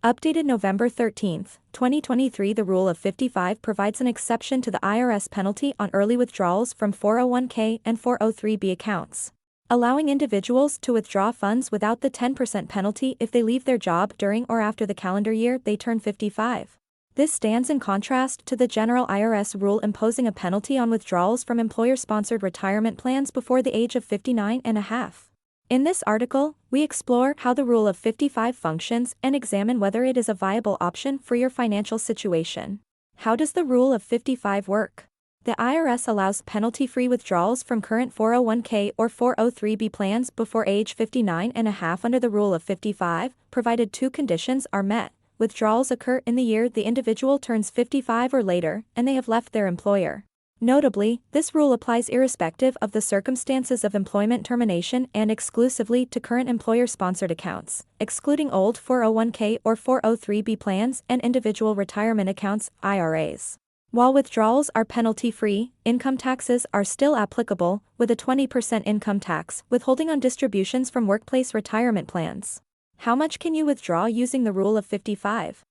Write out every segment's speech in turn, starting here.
Updated November 13, 2023. The Rule of 55 provides an exception to the IRS penalty on early withdrawals from 401k and 403b accounts, allowing individuals to withdraw funds without the 10% penalty if they leave their job during or after the calendar year they turn 55. This stands in contrast to the general IRS rule imposing a penalty on withdrawals from employer-sponsored retirement plans before the age of 59 and a half. In this article, we explore how the Rule of 55 functions and examine whether it is a viable option for your financial situation. How does the Rule of 55 work? The IRS allows penalty-free withdrawals from current 401k or 403b plans before age 59 and a half under the Rule of 55, provided two conditions are met. Withdrawals occur in the year the individual turns 55 or later, and they have left their employer. Notably, this rule applies irrespective of the circumstances of employment termination and exclusively to current employer-sponsored accounts, excluding old 401k or 403b plans and individual retirement accounts, IRAs. While withdrawals are penalty-free, income taxes are still applicable, with a 20% income tax withholding on distributions from workplace retirement plans. How much can you withdraw using the Rule of 55?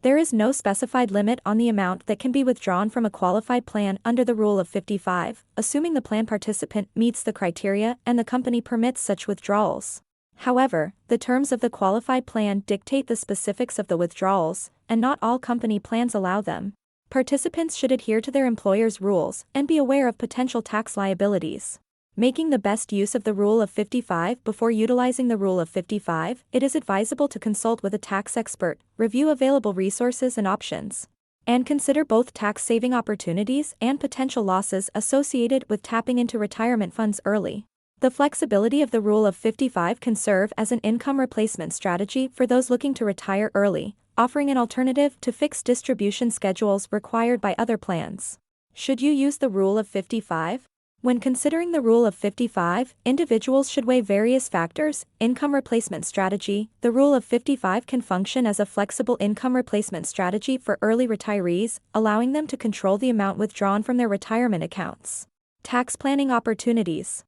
There is no specified limit on the amount that can be withdrawn from a qualified plan under the Rule of 55, assuming the plan participant meets the criteria and the company permits such withdrawals. However, the terms of the qualified plan dictate the specifics of the withdrawals, and not all company plans allow them. Participants should adhere to their employer's rules and be aware of potential tax liabilities. Making the best use of the Rule of 55. Before utilizing the Rule of 55, it is advisable to consult with a tax expert, review available resources and options, and consider both tax-saving opportunities and potential losses associated with tapping into retirement funds early. The flexibility of the Rule of 55 can serve as an income replacement strategy for those looking to retire early, offering an alternative to fixed distribution schedules required by other plans. Should you use the Rule of 55? When considering the Rule of 55, individuals should weigh various factors. Income replacement strategy. The Rule of 55 can function as a flexible income replacement strategy for early retirees, allowing them to control the amount withdrawn from their retirement accounts. Tax planning opportunities.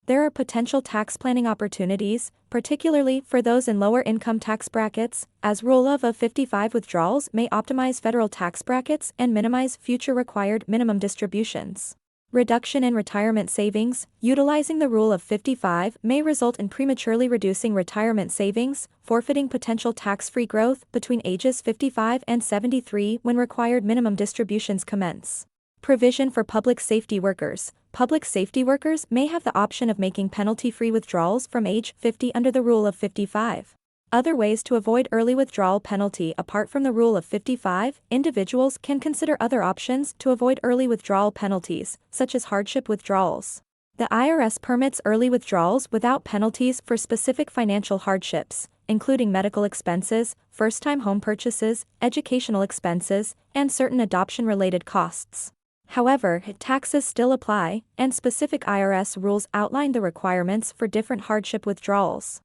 There are potential tax planning opportunities, particularly for those in lower income tax brackets, as Rule of 55 withdrawals may optimize federal tax brackets and minimize future required minimum distributions. Reduction in retirement savings. Utilizing the Rule of 55 may result in prematurely reducing retirement savings, forfeiting potential tax-free growth between ages 55 and 73 when required minimum distributions commence. Provision for public safety workers. Public safety workers may have the option of making penalty-free withdrawals from age 50 under the Rule of 55. Other ways to avoid early withdrawal penalty. Apart from the Rule of 55, individuals can consider other options to avoid early withdrawal penalties, such as hardship withdrawals. The IRS permits early withdrawals without penalties for specific financial hardships, including medical expenses, first-time home purchases, educational expenses, and certain adoption-related costs. However, taxes still apply, and specific IRS rules outline the requirements for different hardship withdrawals.